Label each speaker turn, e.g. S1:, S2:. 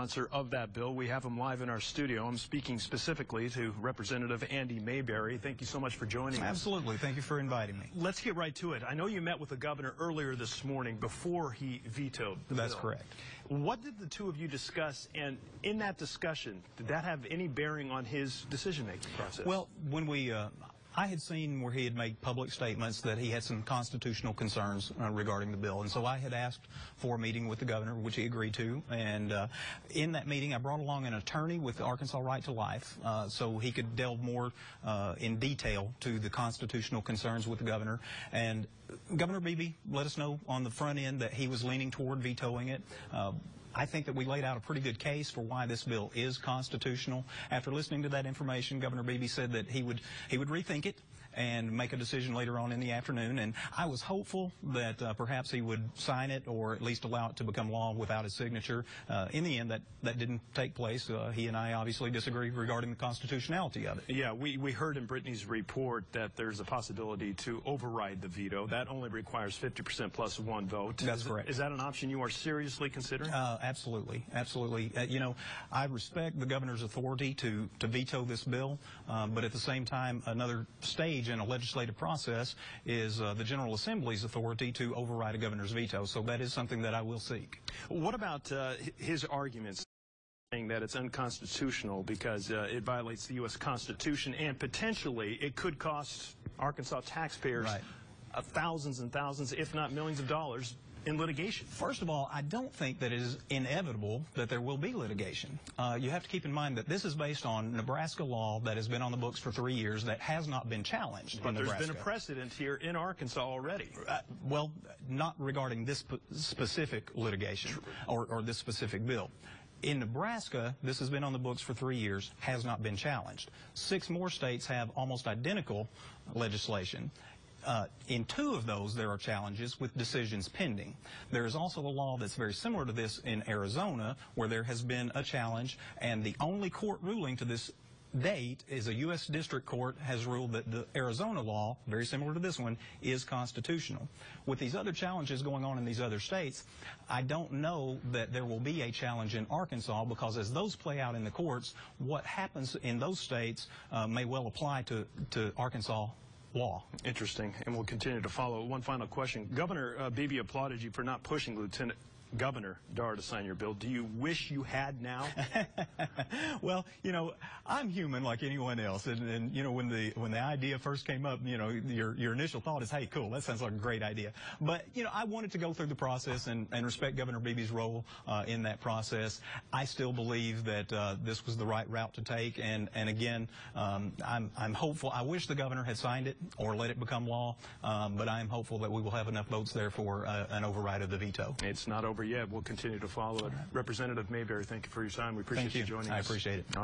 S1: sponsor of that bill. We have him live in our studio. I'm speaking specifically to Representative Andy Mayberry. Thank you so much for joining us.
S2: Absolutely. Thank you for inviting me.
S1: Let's get right to it. I know you met with the governor earlier this morning before he vetoed the bill.
S2: That's correct.
S1: What did the two of you discuss, and in that discussion, did that have any bearing on his decision-making process?
S2: Well, when I had seen where he had made public statements that he had some constitutional concerns regarding the bill, and so I had asked for a meeting with the governor, which he agreed to, and in that meeting I brought along an attorney with the Arkansas Right to Life so he could delve more in detail to the constitutional concerns with the governor, and Governor Beebe let us know on the front end that he was leaning toward vetoing it. I think that we laid out a pretty good case for why this bill is constitutional. After listening to that information, Governor Beebe said that he would rethink it and make a decision later on in the afternoon, and I was hopeful that perhaps he would sign it or at least allow it to become law without his signature. In the end, that didn't take place. He and I obviously disagree regarding the constitutionality of it.
S1: Yeah, we heard in Brittany's report that there's a possibility to override the veto. That only requires 50% plus one vote.
S2: That's correct.
S1: Is that an option you are seriously considering?
S2: Absolutely, absolutely. You know, I respect the governor's authority to veto this bill, but at the same time, another stage in a legislative process is the General Assembly's authority to override a governor's veto. So that is something that I will seek.
S1: What about his arguments saying that it's unconstitutional because it violates the U.S. Constitution and potentially it could cost Arkansas taxpayers thousands and thousands, if not millions of dollars in litigation?
S2: First of all, I don't think that it is inevitable that there will be litigation. You have to keep in mind that this is based on Nebraska law that has been on the books for 3 years that has not been challenged in Nebraska.
S1: But there's been a precedent here in Arkansas already.
S2: Well, not regarding this specific litigation or this specific bill. In Nebraska, this has been on the books for 3 years, has not been challenged. 6 more states have almost identical legislation. In 2 of those, there are challenges with decisions pending. There is also a law that's very similar to this in Arizona, where there has been a challenge, and the only court ruling to this date is a U.S. District Court has ruled that the Arizona law, very similar to this one, is constitutional. With these other challenges going on in these other states, I don't know that there will be a challenge in Arkansas, because as those play out in the courts, what happens in those states may well apply to Arkansas law.
S1: Interesting, and we'll continue to follow. One final question. Governor Beebe applauded you for not pushing Lieutenant Governor Dar to sign your bill. Do you wish you had now?
S2: Well, you know, I'm human like anyone else, and you know, when the idea first came up, you know, your initial thought is, hey, cool, that sounds like a great idea. But you know, I wanted to go through the process and respect Governor Beebe's role in that process. I still believe that this was the right route to take, and again, I'm hopeful. I wish the governor had signed it or let it become law, but I am hopeful that we will have enough votes there for an override of the veto.
S1: It's not over yet. We'll continue to follow it. Representative Mayberry, thank you for your time. We appreciate you joining us.
S2: I appreciate it.
S1: All right.